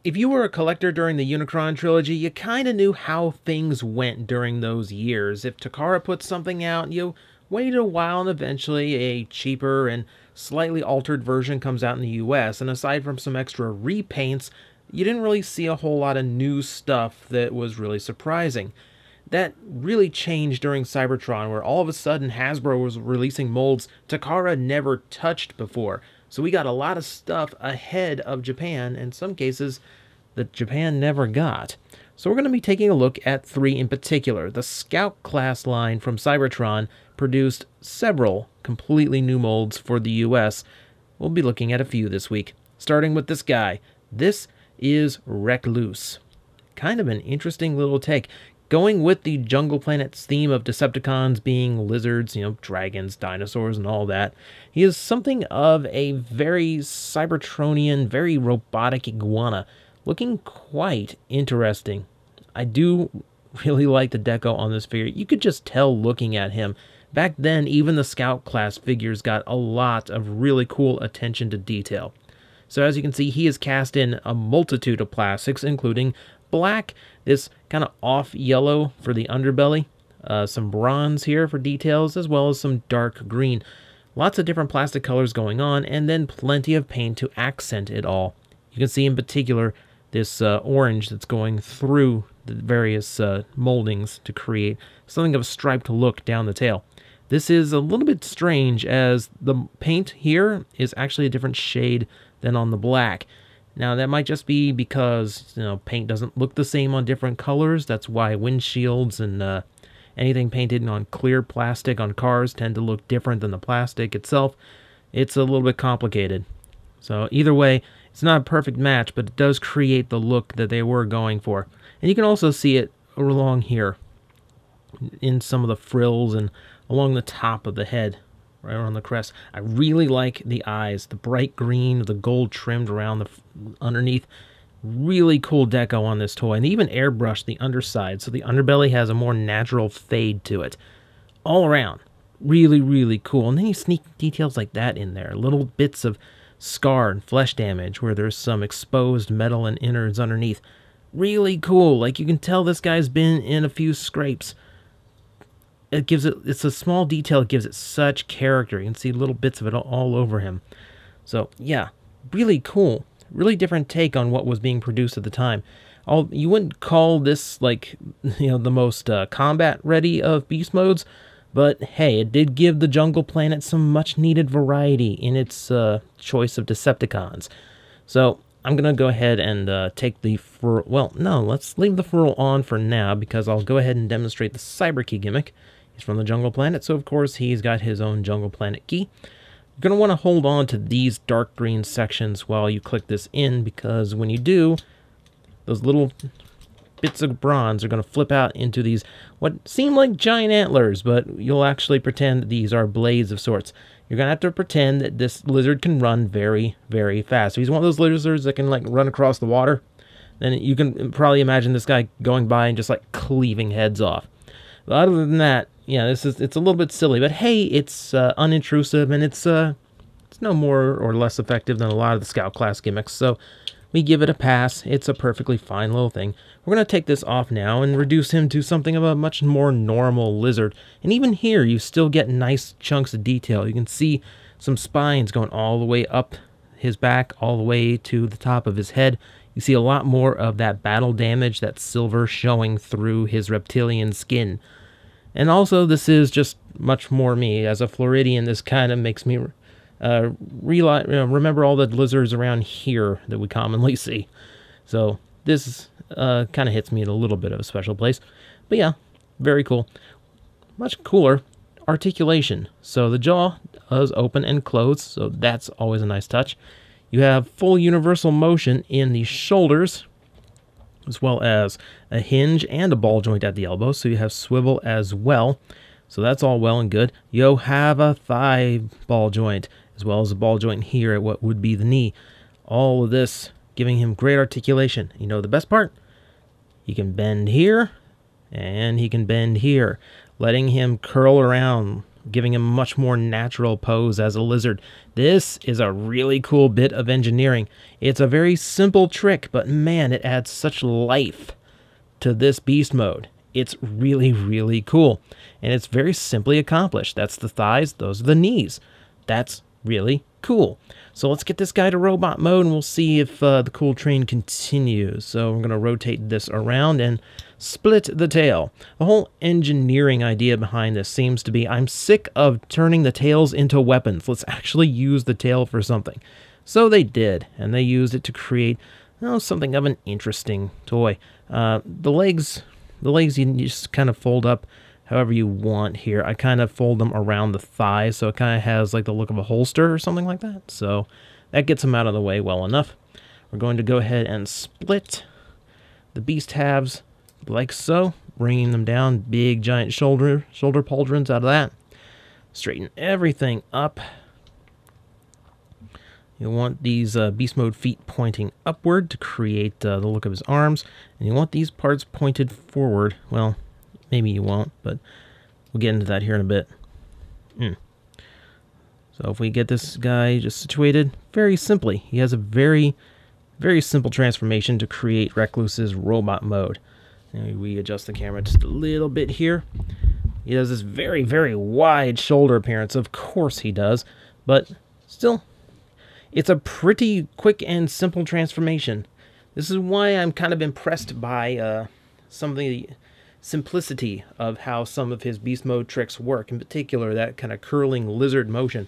If you were a collector during the Unicron trilogy, you kinda knew how things went during those years. If Takara put something out, you waited a while and eventually a cheaper and slightly altered version comes out in the US, and aside from some extra repaints, you didn't really see a whole lot of new stuff that was really surprising. That really changed during Cybertron, where all of a sudden Hasbro was releasing molds Takara never touched before. So we got a lot of stuff ahead of Japan, in some cases that Japan never got. So we're going to be taking a look at 3 in particular. The Scout class line from Cybertron produced several completely new molds for the US. We'll be looking at a few this week, starting with this guy. This is Recluse. Kind of an interesting little take. Going with the Jungle Planet's theme of Decepticons being lizards, dragons, dinosaurs, and all that, he is something of a very Cybertronian, very robotic iguana, looking quite interesting. I do really like the deco on this figure. You could just tell looking at him. Back then, even the Scout class figures got a lot of really cool attention to detail. So as you can see, he is cast in a multitude of plastics, including black, this kind of off yellow for the underbelly, some bronze here for details, as well as some dark green. Lots of different plastic colors going on, and then plenty of paint to accent it all. You can see in particular this orange that's going through the various moldings to create something of a striped look down the tail. This is a little bit strange, as the paint here is actually a different shade than on the black. Now, that might just be because, paint doesn't look the same on different colors. That's why windshields and anything painted on clear plastic on cars tend to look different than the plastic itself. It's a little bit complicated. So either way, it's not a perfect match, but it does create the look that they were going for. And you can also see it along here in some of the frills and along the top of the head, right around the crest. I really like the eyes, the bright green, the gold trimmed around the underneath. Really cool deco on this toy, and they even airbrushed the underside, so the underbelly has a more natural fade to it. All around, really, really cool. And then you sneak details like that in there, little bits of scar and flesh damage where there's some exposed metal and innards underneath. Really cool. Like, you can tell this guy's been in a few scrapes. It's a small detail, it gives it such character. You can see little bits of it all over him. So yeah, really cool. Really different take on what was being produced at the time. You wouldn't call this like, the most combat ready of beast modes, but hey, it did give the Jungle Planet some much needed variety in its choice of Decepticons. So I'm going to go ahead and take the fur. Well, no, let's leave the furl on for now, because I'll go ahead and demonstrate the Cyber Key gimmick. He's from the Jungle Planet, so of course he's got his own Jungle Planet key. You're going to want to hold on to these dark green sections while you click this in, because when you do, those little bits of bronze are going to flip out into these, what seem like giant antlers, but you'll actually pretend that these are blades of sorts. You're going to have to pretend that this lizard can run very, very fast. So he's one of those lizards that can, run across the water. Then you can probably imagine this guy going by and just, cleaving heads off. But other than that, yeah, it's a little bit silly, but hey, it's unintrusive, and it's no more or less effective than a lot of the Scout class gimmicks, so we give it a pass. It's a perfectly fine little thing. We're going to take this off now and reduce him to something of a much more normal lizard. And even here, you still get nice chunks of detail. You can see some spines going all the way up his back, all the way to the top of his head. You see a lot more of that battle damage, that silver showing through his reptilian skin. And also, this is just much more me. As a Floridian, this kind of makes me remember all the lizards around here that we commonly see. So this kind of hits me in a little bit of a special place. But yeah, very cool. Much cooler, articulation. So the jaw does open and close, so that's always a nice touch. You have full universal motion in the shoulders, as well as a hinge and a ball joint at the elbow, so you have swivel as well. So that's all well and good. You have a thigh ball joint, as well as a ball joint here at what would be the knee. All of this giving him great articulation. You know the best part? He can bend here, and he can bend here, letting him curl around giving him a much more natural pose as a lizard. This is a really cool bit of engineering. It's a very simple trick, but man, it adds such life to this beast mode. It's really, really cool. And it's very simply accomplished. That's the thighs, those are the knees. That's really cool. So let's get this guy to robot mode and we'll see if the cool train continues. So we're going to rotate this around and split the tail. The whole engineering idea behind this seems to be, I'm sick of turning the tails into weapons. Let's actually use the tail for something. So they did, and they used it to create something of an interesting toy. The legs you just kind of fold up however you want here. I kind of fold them around the thighs, so it kind of has like the look of a holster or something like that. So that gets them out of the way well enough. We're going to go ahead and split the beast halves like so, bringing them down. Big giant shoulder pauldrons out of that. Straighten everything up. You want these beast mode feet pointing upward to create the look of his arms, and you want these parts pointed forward. Well, maybe you won't, but we'll get into that here in a bit. So if we get this guy just situated very simply, he has a very, very simple transformation to create Recluse's robot mode. And we adjust the camera just a little bit here. He has this very, very wide shoulder appearance. Of course he does, but still, it's a pretty quick and simple transformation. This is why I'm kind of impressed by some of the simplicity of how some of his beast mode tricks work, in particular that kind of curling lizard motion,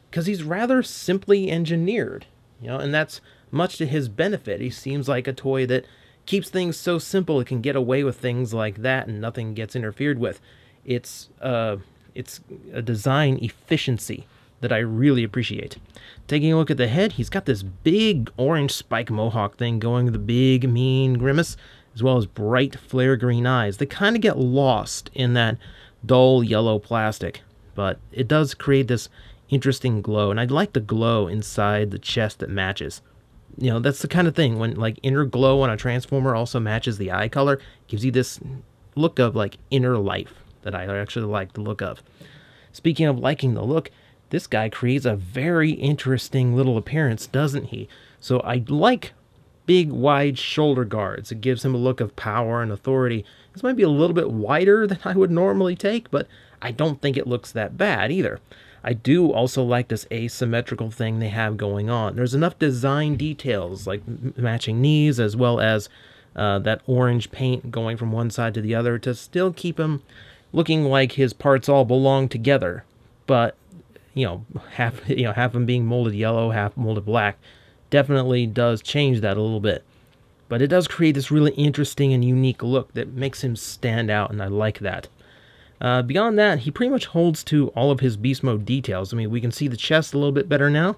because he's rather simply engineered, and that's much to his benefit. He seems like a toy that keeps things so simple it can get away with things like that and nothing gets interfered with. It's a design efficiency that I really appreciate. Taking a look at the head, he's got this big orange spike mohawk thing going with the big mean grimace, as well as bright flare green eyes. They kind of get lost in that dull yellow plastic, but it does create this interesting glow, and I like the glow inside the chest that matches. That's the kind of thing when like inner glow on a transformer also matches the eye color, gives you this look of like inner life that I actually like the look of. Speaking of liking the look, this guy creates a very interesting little appearance, doesn't he? So I like big, wide shoulder guards. It gives him a look of power and authority. This might be a little bit wider than I would normally take, but I don't think it looks that bad either. I do also like this asymmetrical thing they have going on. There's enough design details, like matching knees, as well as that orange paint going from one side to the other, to still keep him looking like his parts all belong together. But half him being molded yellow, half molded black, definitely does change that a little bit. But it does create this really interesting and unique look that makes him stand out, and I like that. Beyond that, he pretty much holds to all of his beast mode details. I mean, we can see the chest a little bit better now.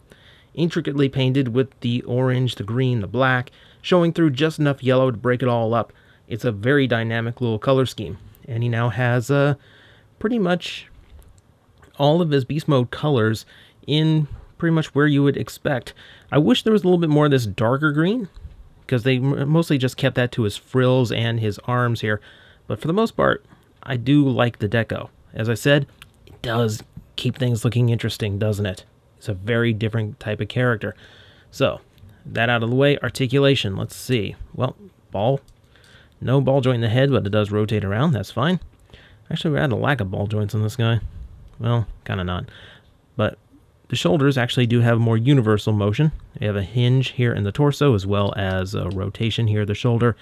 Intricately painted with the orange, the green, the black, showing through just enough yellow to break it all up. It's a very dynamic little color scheme. And he now has pretty much all of his beast mode colors in pretty much where you would expect. I wish there was a little bit more of this darker green, because they mostly just kept that to his frills and his arms here. But for the most part, I do like the deco. As I said, it does keep things looking interesting, doesn't it? It's a very different type of character. So, that out of the way, articulation. Let's see. Well, no ball joint in the head, but it does rotate around. That's fine. Actually, we had a lack of ball joints on this guy. Well, kind of not. But the shoulders actually do have more universal motion. We have a hinge here in the torso, as well as a rotation here at the shoulder.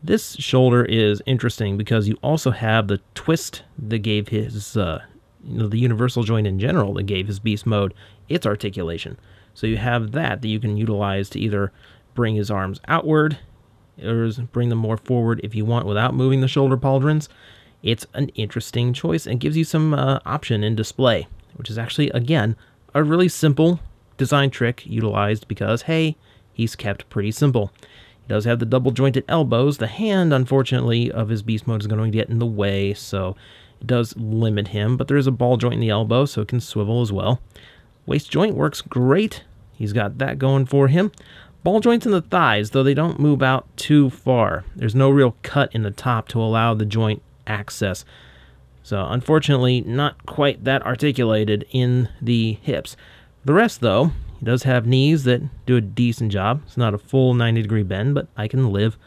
This shoulder is interesting because you also have the twist that gave his, the universal joint in general that gave his beast mode its articulation. So you have that you can utilize to either bring his arms outward or bring them more forward if you want without moving the shoulder pauldrons. It's an interesting choice and gives you some option in display, which is actually, again, a really simple design trick utilized because, hey, he's kept pretty simple. He does have the double jointed elbows. The hand, unfortunately, of his beast mode is going to get in the way, so it does limit him, but there is a ball joint in the elbow, so it can swivel as well. Waist joint works great. He's got that going for him. Ball joints in the thighs, though they don't move out too far. There's no real cut in the top to allow the joint access. So unfortunately, not quite that articulated in the hips. The rest, though, he does have knees that do a decent job. It's not a full 90-degree bend, but I can live.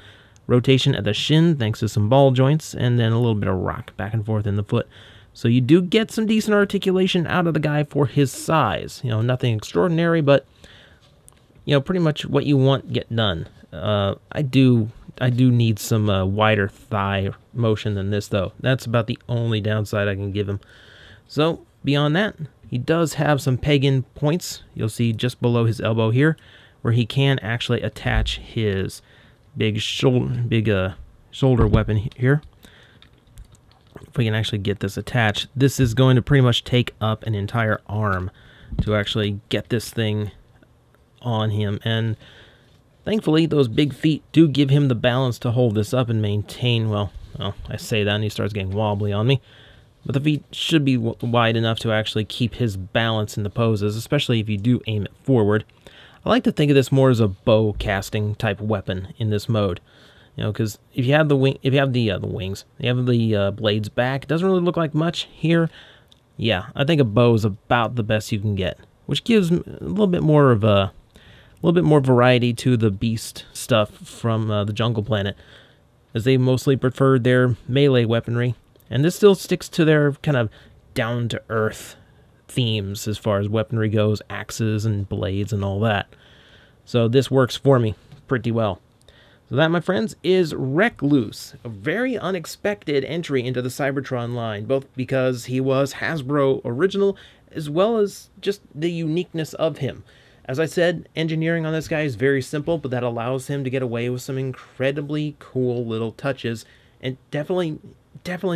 Rotation at the shin thanks to some ball joints, and then a little bit of rock back and forth in the foot. So you do get some decent articulation out of the guy for his size. You know, nothing extraordinary, but, you know, pretty much what you want get done. I do need some wider thigh motion than this, though. That's about the only downside I can give him. So, beyond that, he does have some Pagan Points. You'll see just below his elbow here, where he can actually attach his big shoulder weapon here. If we can actually get this attached, this is going to pretty much take up an entire arm to actually get this thing on him. And thankfully, those big feet do give him the balance to hold this up and maintain, well, I say that and he starts getting wobbly on me. But the feet should be wide enough to actually keep his balance in the poses, especially if you do aim it forward. I like to think of this more as a bow casting type weapon in this mode. You know, because if you have the wings, you have the blades back, it doesn't really look like much here. Yeah, I think a bow is about the best you can get, which gives a little bit more of a variety to the beast stuff from the Jungle Planet, as they mostly preferred their melee weaponry, and this still sticks to their kind of down-to-earth themes as far as weaponry goes, axes and blades and all that. So this works for me pretty well. So that, my friends, is Recluse, a very unexpected entry into the Cybertron line, both because he was Hasbro original, as well as just the uniqueness of him. As I said, engineering on this guy is very simple, but that allows him to get away with some incredibly cool little touches, and definitely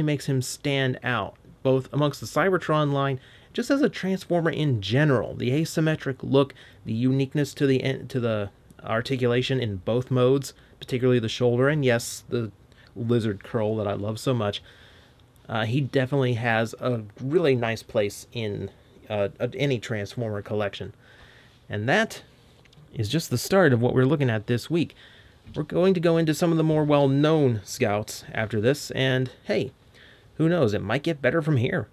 makes him stand out, both amongst the Cybertron line, just as a Transformer in general. The asymmetric look, the uniqueness to the articulation in both modes, particularly the shoulder, and yes, the lizard curl that I love so much. He definitely has a really nice place in any Transformer collection. And that is just the start of what we're looking at this week. We're going to go into some of the more well-known scouts after this, and hey, who knows, it might get better from here.